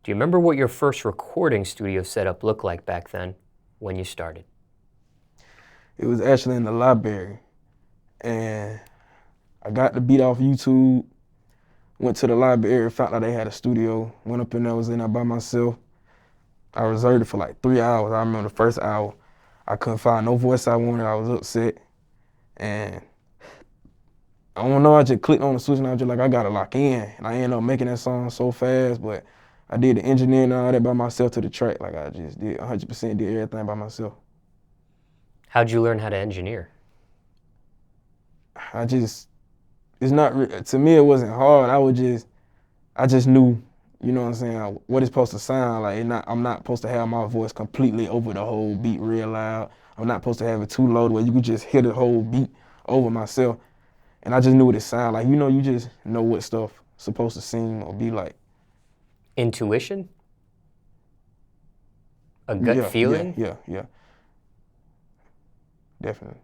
Do you remember what your first recording studio setup looked like back then when you started? It was actually in the library. And I got the beat off YouTube, went to the library, found out they had a studio, went up in there, was in there by myself. I reserved it for like 3 hours. I remember the first hour, I couldn't find no voice I wanted. I was upset. And I don't know, I just clicked on the switch and I was just like, I gotta lock in. And I ended up making that song so fast, but I did the engineering and all that by myself to the track. Like I just did 100% did everything by myself. How'd you learn how to engineer? It's not, to me it wasn't hard. I just knew, you know what I'm saying, what it's supposed to sound like. I'm not supposed to have my voice completely over the whole beat real loud. I'm not supposed to have it too low where you could just hear the whole beat over myself. And I just knew what it sounded like. You know, you just know what stuff supposed to seem or be like. Intuition? A gut feeling? Yeah. Definitely.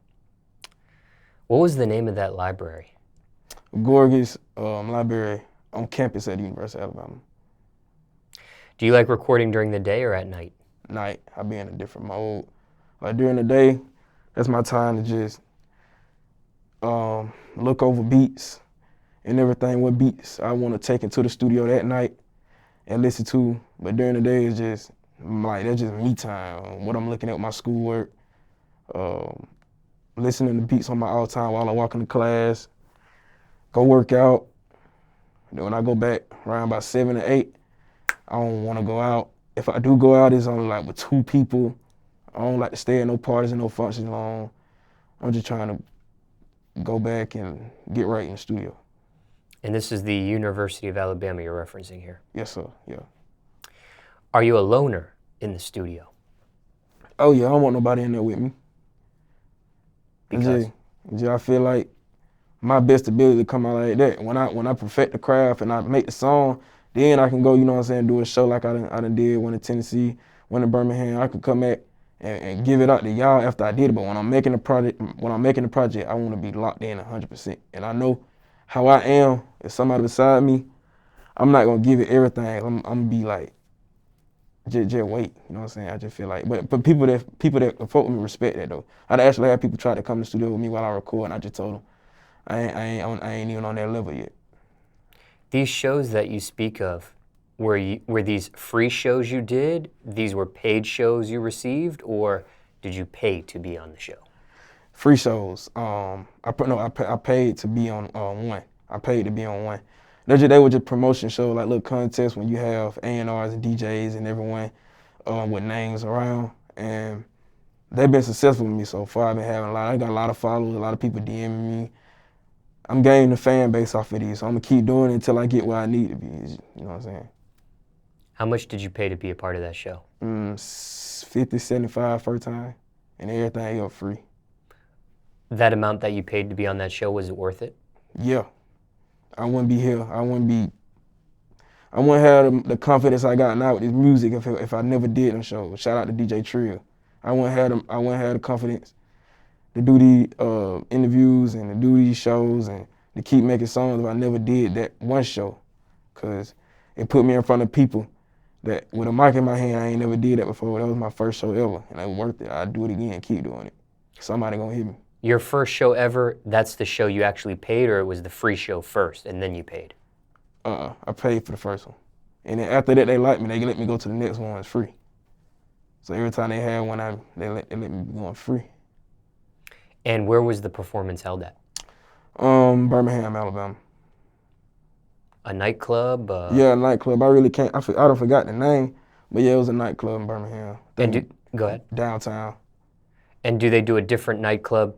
What was the name of that library? Gorgas library on campus at the University of Alabama. Do you like recording during the day or at night? Night, I be in a different mode. Like during the day, that's my time to just look over beats and everything, what beats I want to take into the studio that night and listen to. But during the day, it's just like, that's just me time. What I'm looking at with my schoolwork, listening to beats on my all time while I'm walking to class, go work out. Then when I go back around about 7 or 8, I don't want to go out. If I do go out, it's only like with 2 people. I don't like to stay at no parties and no functions long. I'm just trying to go back and get right in the studio. And this is the University of Alabama you're referencing here. Yes, sir, yeah. Are you a loner in the studio? Oh yeah, I don't want nobody in there with me. Because? I feel like my best ability to come out like that. When I perfect the craft and I make the song, then I can go, you know what I'm saying, do a show like I done did, one in Tennessee, one in Birmingham. I could come back and give it out to y'all after I did it. But when I'm making the project, I want to be locked in 100%. And I know how I am. If somebody beside me, I'm not gonna give it everything. I'm gonna be like, just wait. You know what I'm saying? I just feel like, but people that fuck with me respect that though. I'd actually have people try to come to the studio with me while I record, and I just told them I ain't even on that level yet. These shows that you speak of, were these free shows you did? These were paid shows you received, or did you pay to be on the show? Free shows. I paid to be on one. I paid to be on one. They were just promotion shows, like little contests when you have A&Rs and DJs and everyone with names around. And they've been successful with me so far. I got a lot of followers, a lot of people DMing me. I'm gaining the fan base off of these, so I'm gonna keep doing it until I get where I need to be. You know what I'm saying? How much did you pay to be a part of that show? 50, 75 first time, and everything else free. That amount that you paid to be on that show, was it worth it? Yeah. I wouldn't be here. I wouldn't have the confidence I got now with this music if I never did them shows. Shout out to DJ Trill. I wouldn't have the confidence to do the interviews and to do these shows and to keep making songs if I never did that one show. Cause it put me in front of people that with a mic in my hand, I ain't never did that before. That was my first show ever, and it was worth it. I'd do it again, keep doing it. Somebody gonna hear me. Your first show ever, that's the show you actually paid, or it was the free show first and then you paid? I paid for the first one. And then after that, they liked me. They let me go to the next one. It's free. So every time they had one, they let me be going free. And where was the performance held at? Birmingham, Alabama. A nightclub? Yeah, a nightclub. I really can't. I don't forgot the name, but yeah, it was a nightclub in Birmingham. Go ahead. Downtown. And do they do a different nightclub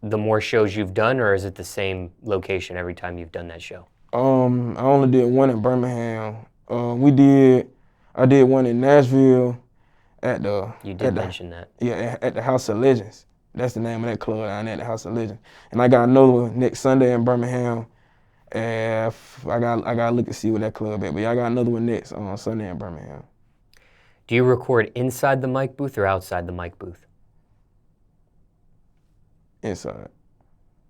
the more shows you've done, or is it the same location every time you've done that show? I only did one in Birmingham. I did one in Nashville at the. You did mention that. Yeah, at the House of Legends. That's the name of that club down there, the House of Legends. And I got another one next Sunday in Birmingham. And I got to look and see what that club at. But yeah, I got another one next on Sunday in Birmingham. Do you record inside the mic booth or outside the mic booth? Inside.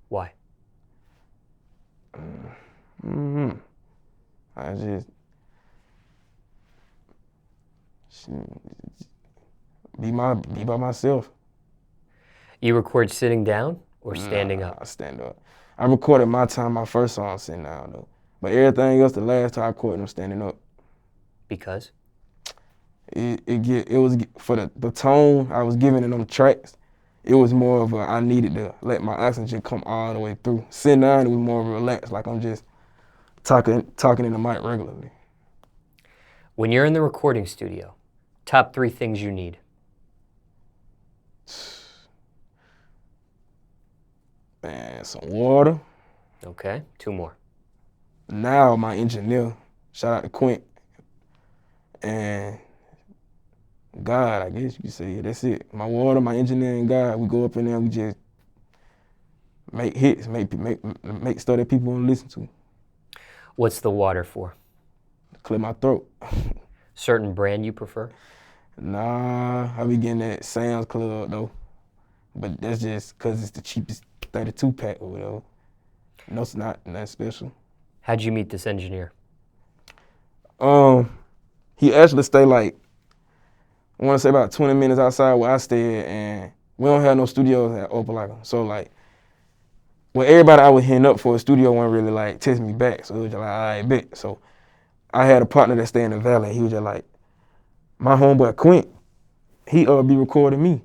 Why? Be by myself. You record sitting down or standing up? I stand up. I recorded my first song sitting down though. But everything else, the last time I recorded them standing up. Because? It was for the tone I was giving in them tracks. It was more of I needed to let my oxygen come all the way through. Sitting down, it was more relaxed, like I'm just talking in the mic regularly. When you're in the recording studio, top 3 things you need. Man, some water. Okay, 2 more. Now my engineer, shout out to Quint, and God, I guess you could say, that's it. My water, my engineer, and God, we go up in there, we just make hits, make stuff that people want to listen to. What's the water for? Clear my throat. Certain brand you prefer? Nah, I be getting that Sam's Club though, but that's just because it's the cheapest 32 pack or whatever. No, it's not nothing special. How'd you meet this engineer? He actually stay like, I want to say about 20 minutes outside where I stay at, and we don't have no studios at Opelika. So like, well, everybody I was hitting up for a studio wasn't really like text me back. So it was just like, all right, bet. So I had a partner that stay in the valley. He was just like, my homeboy Quint, he be recording me.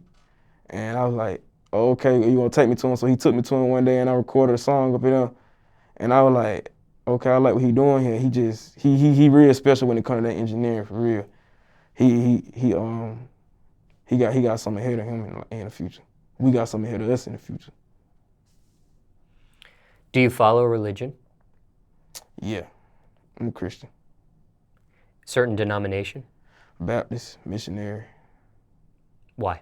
And I was like, oh, okay, you gonna take me to him? So he took me to him one day and I recorded a song up in there. And I was like, okay, I like what he doing here. He real special when it comes to that engineering, for real. He got something ahead of him in the future. We got something ahead of us in the future. Do you follow a religion? Yeah, I'm a Christian. Certain denomination? Baptist, missionary. Why?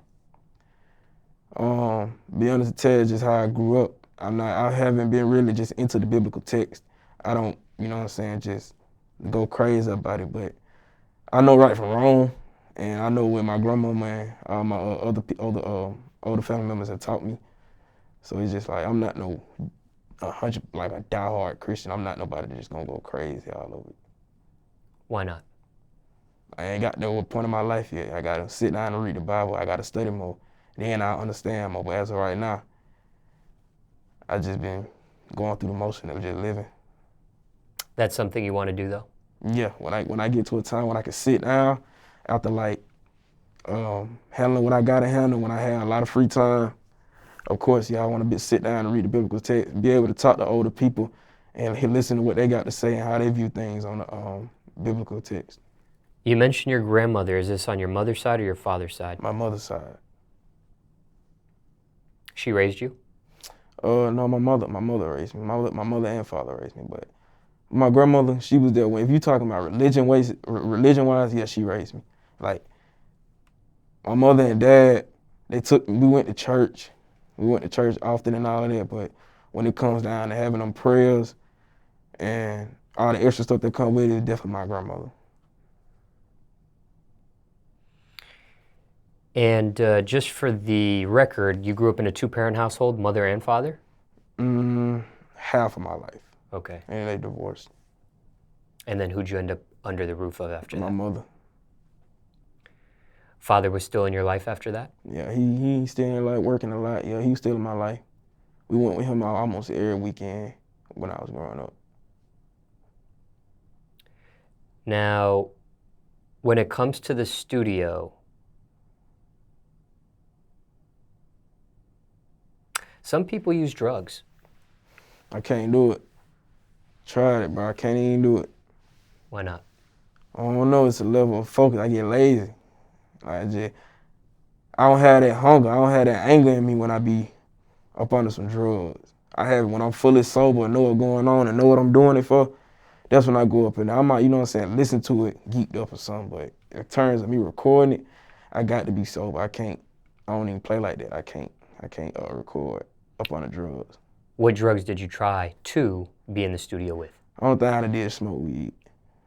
Be honest to tell you just how I grew up. I haven't been really just into the biblical text. I don't, you know what I'm saying, just go crazy about it, but I know right from wrong, and I know what my grandmama and all my older family members have taught me. So it's just like, I'm not no 100, like a diehard Christian. I'm not nobody that's just gonna go crazy all over it. Why not? I ain't got to a point in my life yet. I gotta sit down and read the Bible. I gotta study more. Then I understand more. But as of right now, I just been going through the motion of just living. That's something you want to do though? Yeah, when I get to a time when I can sit down after like handling what I gotta handle, when I have a lot of free time, of course, yeah, I want to sit down and read the biblical text, be able to talk to older people and listen to what they got to say and how they view things on the biblical text. You mentioned your grandmother. Is this on your mother's side or your father's side? My mother's side. She raised you? No, my mother raised me. My mother and father raised me, but my grandmother, she was there. If you talking about religion-wise, yeah, she raised me. Like, my mother and dad, we went to church. We went to church often and all of that, but when it comes down to having them prayers and all the extra stuff that come with it, it's definitely my grandmother. And just for the record, you grew up in a 2-parent household, mother and father? Half of my life. Okay. And they divorced. And then who'd you end up under the roof of after that? My mother. Father was still in your life after that? Yeah, he still in life, working a lot. Yeah, he was still in my life. We went with him almost every weekend when I was growing up. Now, when it comes to the studio, some people use drugs. I can't do it. Tried it, bro. I can't even do it. Why not? I don't know. It's a level of focus. I get lazy. I don't have that hunger. I don't have that anger in me when I be up under some drugs. I have it when I'm fully sober and know what's going on and know what I'm doing it for. That's when I go up and I might, you know what I'm saying, listen to it, geeked up or something. But in terms of me recording it, I got to be sober. I don't even play like that. I can't record up on the drugs. What drugs did you try to be in the studio with? I don't think I did smoke weed.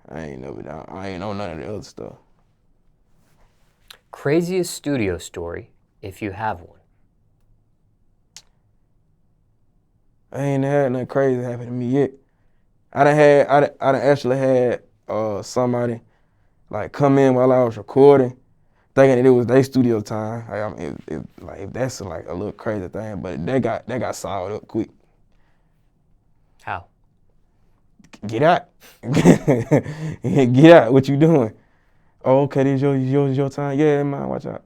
I ain't know none of the other stuff. Craziest studio story, if you have one. I ain't had nothing crazy happen to me yet. I done actually had somebody like come in while I was recording, thinking that it was their studio time. Like, I mean, like that's like a little crazy thing, but that got solved up quick. How? Get out. Get out. What you doing? Oh, okay, this your time. Yeah, man, watch out.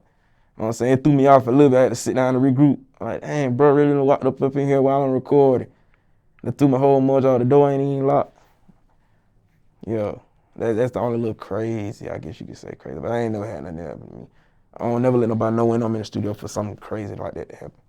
You know what I'm saying? It threw me off a little bit. I had to sit down and regroup. I'm like, dang, bro, really walked up in here while I'm recording. They threw my whole mojo out. The door ain't even locked. Yeah, that's the only little crazy, I guess you could say crazy. But I ain't never had nothing happen to me. I don't never let nobody know when I'm in the studio for something crazy like that to happen.